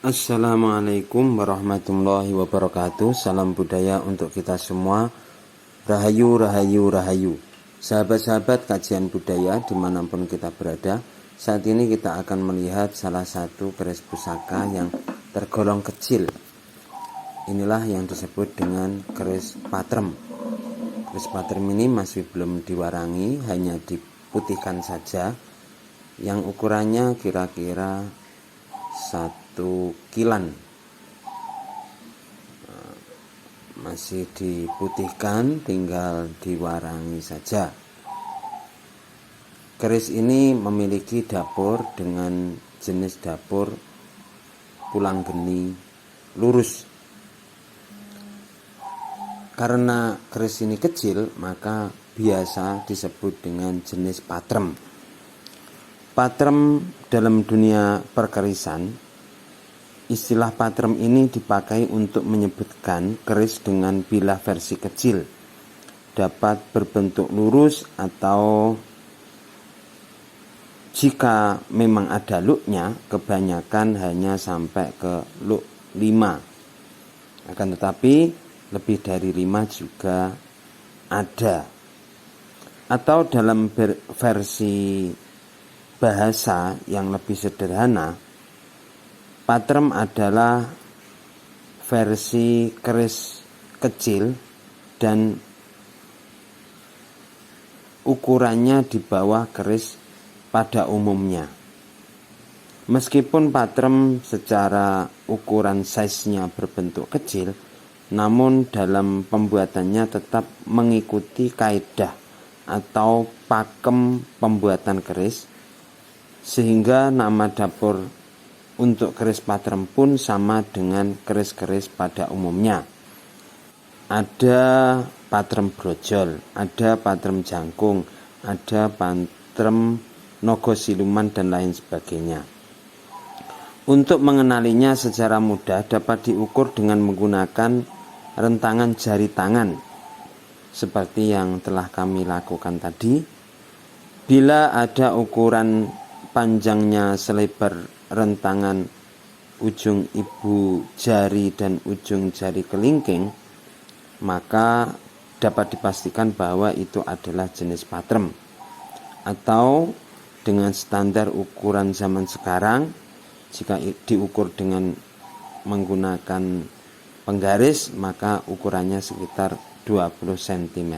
Assalamualaikum warahmatullahi wabarakatuh. Salam budaya untuk kita semua. Rahayu, rahayu, rahayu. Sahabat-sahabat kajian budaya dimanapun kita berada, saat ini kita akan melihat salah satu keris pusaka yang tergolong kecil. Inilah yang disebut dengan keris patrem. Keris patrem ini masih belum diwarangi, hanya diputihkan saja, yang ukurannya kira-kira 1 kilan. Masih diputihkan, tinggal diwarangi saja. Keris ini memiliki dapur dengan jenis dapur pulang geni lurus. Karena keris ini kecil, maka biasa disebut dengan jenis patrem. Patrem dalam dunia perkerisan, istilah patrem ini dipakai untuk menyebutkan keris dengan bilah versi kecil. Dapat berbentuk lurus atau jika memang ada luknya, kebanyakan hanya sampai ke luk 5. Akan tetapi lebih dari 5 juga ada. Atau dalam versi bahasa yang lebih sederhana, patrem adalah versi keris kecil dan ukurannya di bawah keris pada umumnya. Meskipun patrem secara ukuran size-nya berbentuk kecil, namun dalam pembuatannya tetap mengikuti kaidah atau pakem pembuatan keris, sehingga nama dapur untuk keris patrem pun sama dengan keris-keris pada umumnya. Ada patrem brojol, ada patrem jangkung, ada patrem nogo siluman dan lain sebagainya. Untuk mengenalinya secara mudah dapat diukur dengan menggunakan rentangan jari tangan seperti yang telah kami lakukan tadi. Bila ada ukuran panjangnya selebar rentangan ujung ibu jari dan ujung jari kelingking, maka dapat dipastikan bahwa itu adalah jenis patrem. Atau dengan standar ukuran zaman sekarang, jika diukur dengan menggunakan penggaris, maka ukurannya sekitar 20 cm.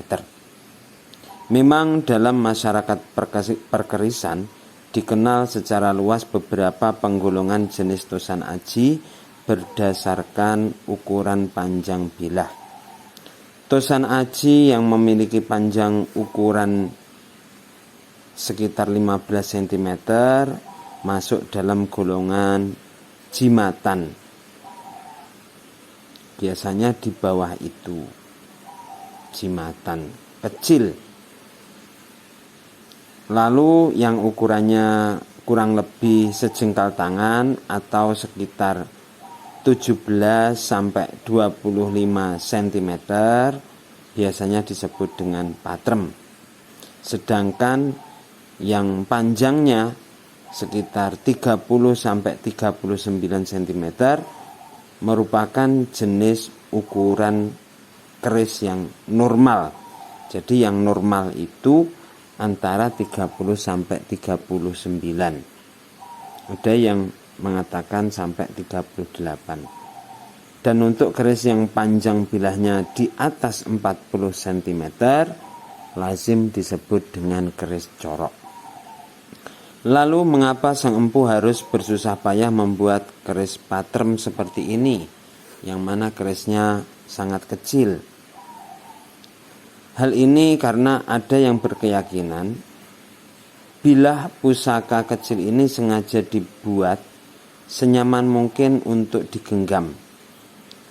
Memang dalam masyarakat perkerisan dikenal secara luas beberapa penggolongan jenis tosan aji berdasarkan ukuran panjang bilah. Tosan aji yang memiliki panjang ukuran sekitar 15 cm masuk dalam golongan jimatan. Biasanya di bawah itu jimatan kecil. Lalu yang ukurannya kurang lebih sejengkal tangan atau sekitar 17 sampai 25 cm biasanya disebut dengan patrem. Sedangkan yang panjangnya sekitar 30 sampai 39 cm merupakan jenis ukuran keris yang normal. Jadi yang normal itu antara 30 sampai 39. Ada yang mengatakan sampai 38. Dan untuk keris yang panjang bilahnya di atas 40 cm lazim disebut dengan keris corok. Lalu mengapa sang empu harus bersusah payah membuat keris patrem seperti ini, yang mana kerisnya sangat kecil? Hal ini karena ada yang berkeyakinan bilah pusaka kecil ini sengaja dibuat senyaman mungkin untuk digenggam,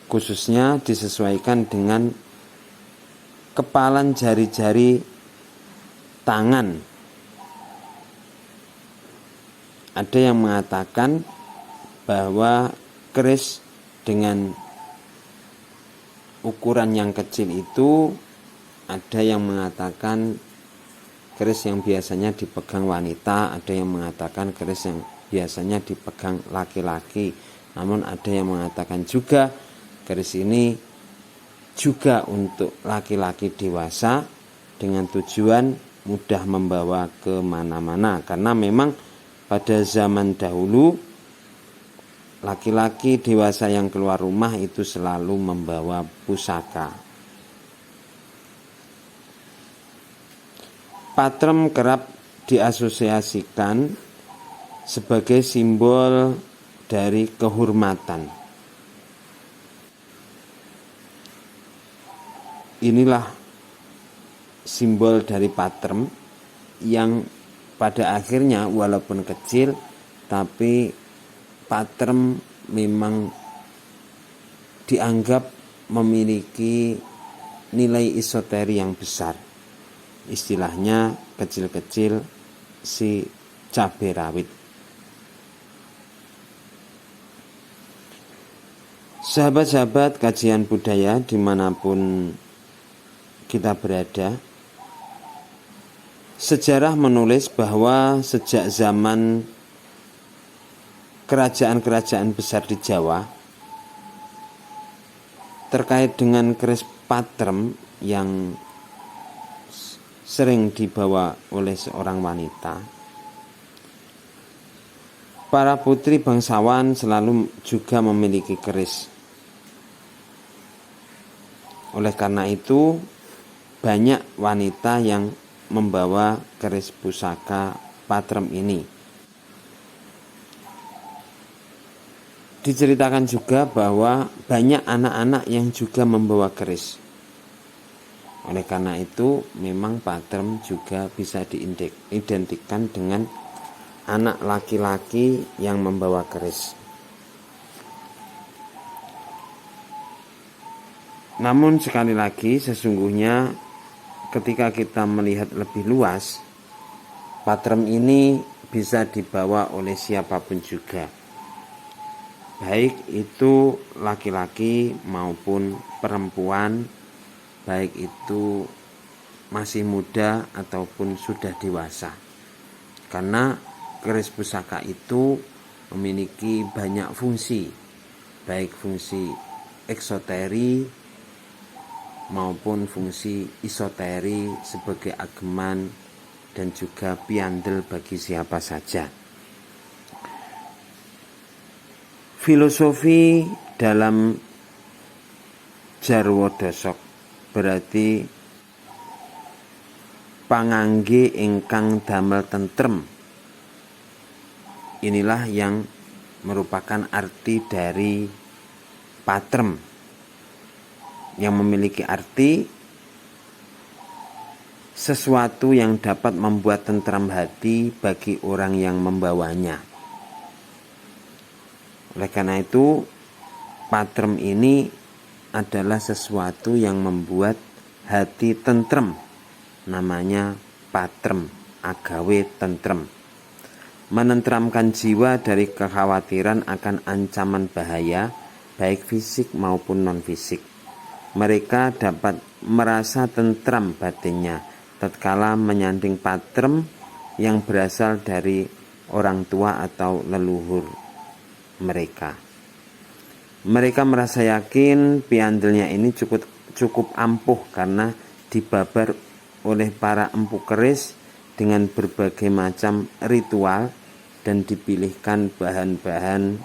khususnya disesuaikan dengan kepalan jari-jari tangan. Ada yang mengatakan bahwa keris dengan ukuran yang kecil itu, ada yang mengatakan keris yang biasanya dipegang wanita, ada yang mengatakan keris yang biasanya dipegang laki-laki, Namun ada yang mengatakan juga keris ini juga untuk laki-laki dewasa dengan tujuan mudah membawa kemana-mana. Karena memang pada zaman dahulu laki-laki dewasa yang keluar rumah itu selalu membawa pusaka. Patrem kerap diasosiasikan sebagai simbol dari kehormatan. Inilah simbol dari patrem yang pada akhirnya walaupun kecil tapi patrem memang dianggap memiliki nilai esoteri yang besar. Istilahnya kecil-kecil si cabai rawit. Sahabat-sahabat kajian budaya dimanapun kita berada, sejarah menulis bahwa sejak zaman kerajaan-kerajaan besar di Jawa terkait dengan keris patrem yang sering dibawa oleh seorang wanita, para putri bangsawan selalu juga memiliki keris. Oleh karena itu, banyak wanita yang membawa keris pusaka patrem ini. Diceritakan juga bahwa banyak anak-anak yang juga membawa keris. Oleh karena itu, memang patrem juga bisa diidentikan dengan anak laki-laki yang membawa keris. Namun sekali lagi, sesungguhnya ketika kita melihat lebih luas, patrem ini bisa dibawa oleh siapapun juga, baik itu laki-laki maupun perempuan, baik itu masih muda ataupun sudah dewasa. Karena keris pusaka itu memiliki banyak fungsi, baik fungsi eksoteri maupun fungsi isoteri sebagai ageman dan juga piandel bagi siapa saja. Filosofi dalam Jarwo Dosok berarti pangangge ingkang damel tentrem. Inilah yang merupakan arti dari patrem, yang memiliki arti sesuatu yang dapat membuat tentram hati bagi orang yang membawanya. Oleh karena itu, patrem ini adalah sesuatu yang membuat hati tentrem. Namanya patrem, agawe tentrem. Menentramkan jiwa dari kekhawatiran akan ancaman bahaya, baik fisik maupun non-fisik. Mereka dapat merasa tentram batinnya tatkala menyanding patrem yang berasal dari orang tua atau leluhur mereka. Mereka merasa yakin piandelnya ini cukup ampuh karena dibabar oleh para empu keris dengan berbagai macam ritual dan dipilihkan bahan-bahan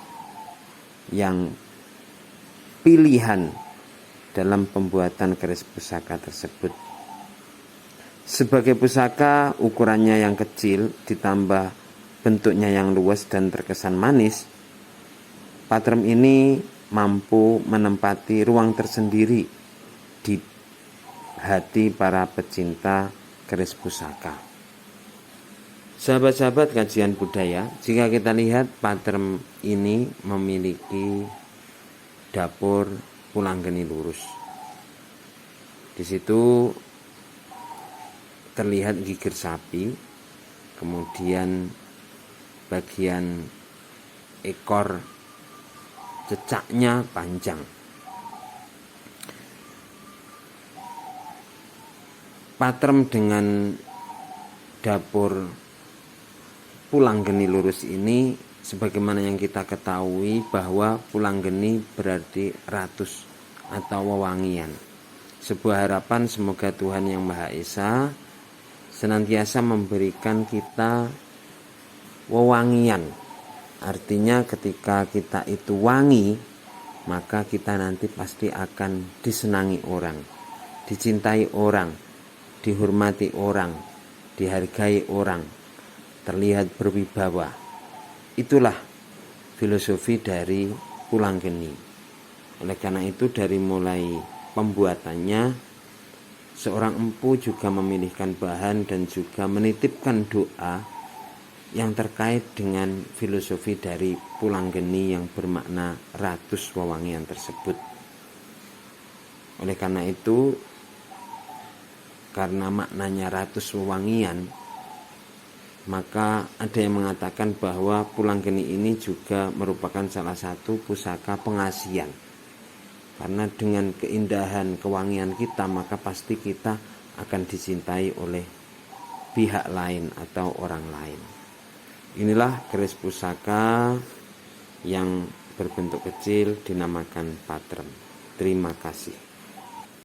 yang pilihan dalam pembuatan keris pusaka tersebut. Sebagai pusaka ukurannya yang kecil ditambah bentuknya yang luas dan terkesan manis, patrem ini mampu menempati ruang tersendiri di hati para pecinta keris pusaka. Sahabat-sahabat kajian budaya, jika kita lihat patrem ini memiliki dapur pulanggeni lurus. Di situ terlihat gigir sapi, kemudian bagian ekor cecaknya panjang. Patrem dengan dapur pulanggeni lurus ini sebagaimana yang kita ketahui bahwa Pulanggeni berarti ratus atau wewangian. Sebuah harapan semoga Tuhan Yang Maha Esa senantiasa memberikan kita wewangian. Artinya ketika kita itu wangi, maka kita nanti pasti akan disenangi orang, dicintai orang, dihormati orang, dihargai orang, terlihat berwibawa. Itulah filosofi dari Pulanggeni. Oleh karena itu dari mulai pembuatannya, seorang empu juga memilihkan bahan dan juga menitipkan doa yang terkait dengan filosofi dari Pulanggeni yang bermakna ratus wewangian tersebut. Oleh karena itu, karena maknanya ratus wewangian, maka ada yang mengatakan bahwa Pulanggeni ini juga merupakan salah satu pusaka pengasihan. Karena dengan keindahan kewangian kita, maka pasti kita akan dicintai oleh pihak lain atau orang lain. Inilah keris pusaka yang berbentuk kecil dinamakan patrem. Terima kasih.